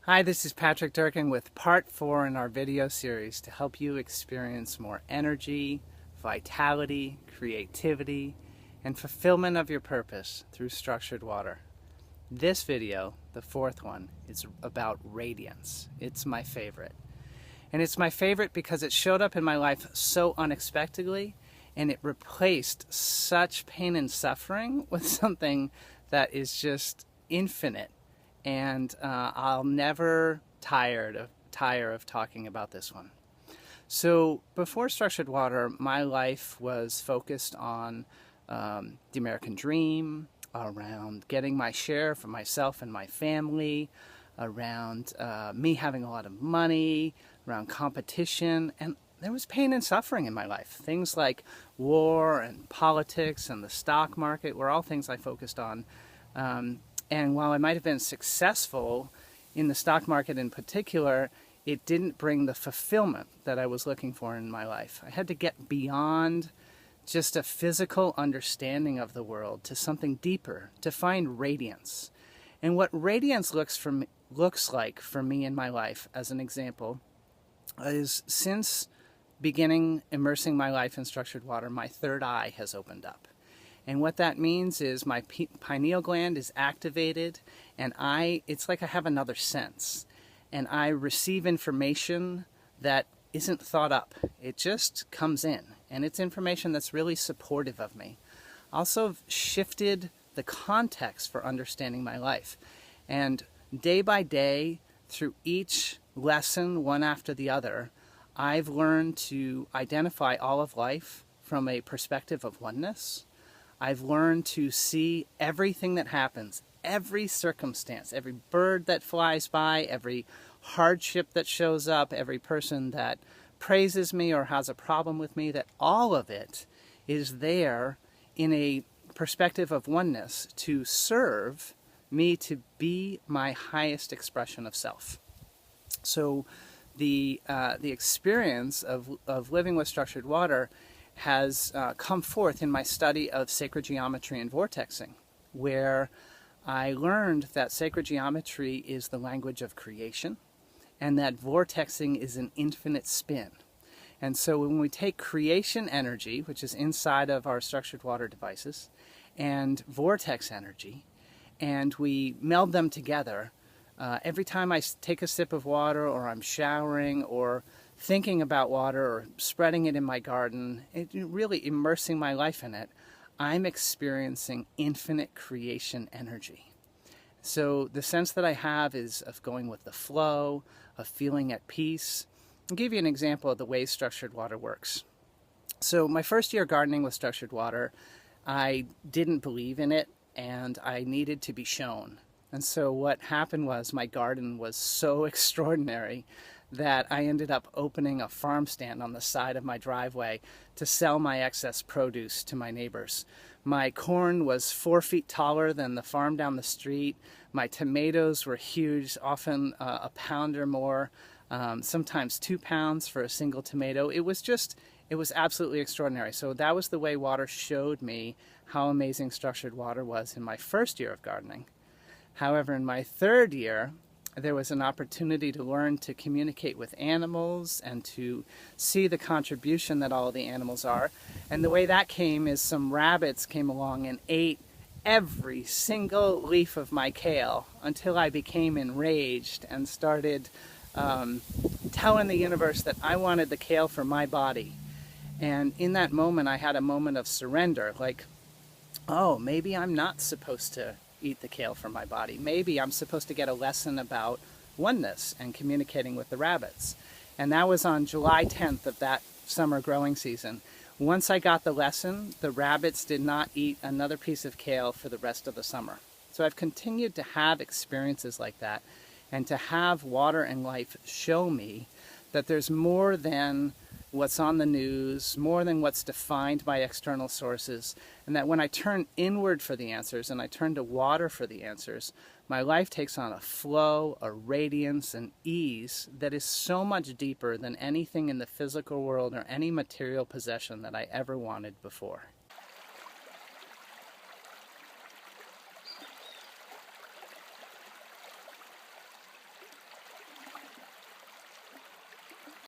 Hi, this is Patrick Durkin with part 4 in our video series to help you experience more energy, vitality, creativity, and fulfillment of your purpose through structured water. This video, the 4th one, is about radiance. It's my favorite. And it's my favorite because it showed up in my life so unexpectedly, and it replaced such pain and suffering with something that is just infinite. And I'll never tire of talking about this one. So before structured water, my life was focused on the American dream, around getting my share for myself and my family, around me having a lot of money, around competition, and there was pain and suffering in my life. Things like war and politics and the stock market were all things I focused on. And while I might have been successful in the stock market in particular, it didn't bring the fulfillment that I was looking for in my life. I had to get beyond just a physical understanding of the world to something deeper, to find radiance. And what radiance looks like for me in my life, as an example, is since beginning immersing my life in structured water, my third eye has opened up. And what that means is my pineal gland is activated, and it's like I have another sense. And I receive information that isn't thought up. It just comes in. And it's information that's really supportive of me. Also shifted the context for understanding my life. And day by day, through each lesson, one after the other, I've learned to identify all of life from a perspective of oneness. I've learned to see everything that happens, every circumstance, every bird that flies by, every hardship that shows up, every person that praises me or has a problem with me, that all of it is there in a perspective of oneness to serve me to be my highest expression of self. So the experience of living with structured water has come forth in my study of sacred geometry and vortexing, where I learned that sacred geometry is the language of creation and that vortexing is an infinite spin. And so when we take creation energy, which is inside of our structured water devices, and vortex energy, and we meld them together, every time I take a sip of water, or I'm showering, or thinking about water, or spreading it in my garden, really immersing my life in it, I'm experiencing infinite creation energy. So the sense that I have is of going with the flow, of feeling at peace. I'll give you an example of the way structured water works. So my first year gardening with structured water, I didn't believe in it, and I needed to be shown. And so what happened was my garden was so extraordinary that I ended up opening a farm stand on the side of my driveway to sell my excess produce to my neighbors. My corn was 4 feet taller than the farm down the street. My tomatoes were huge, often a pound or more, sometimes 2 pounds for a single tomato. It was absolutely extraordinary. So that was the way water showed me how amazing structured water was in my first year of gardening. However, in my third year, there was an opportunity to learn to communicate with animals and to see the contribution that all of the animals are. And the way that came is some rabbits came along and ate every single leaf of my kale until I became enraged and started telling the universe that I wanted the kale for my body. And in that moment, I had a moment of surrender, like, oh, maybe I'm not supposed to eat the kale for my body. Maybe I'm supposed to get a lesson about oneness and communicating with the rabbits. And that was on July 10th of that summer growing season. Once I got the lesson, the rabbits did not eat another piece of kale for the rest of the summer. So I've continued to have experiences like that, and to have water and life show me that there's more than what's on the news, more than what's defined by external sources, and that when I turn inward for the answers and I turn to water for the answers, my life takes on a flow, a radiance, an ease that is so much deeper than anything in the physical world or any material possession that I ever wanted before.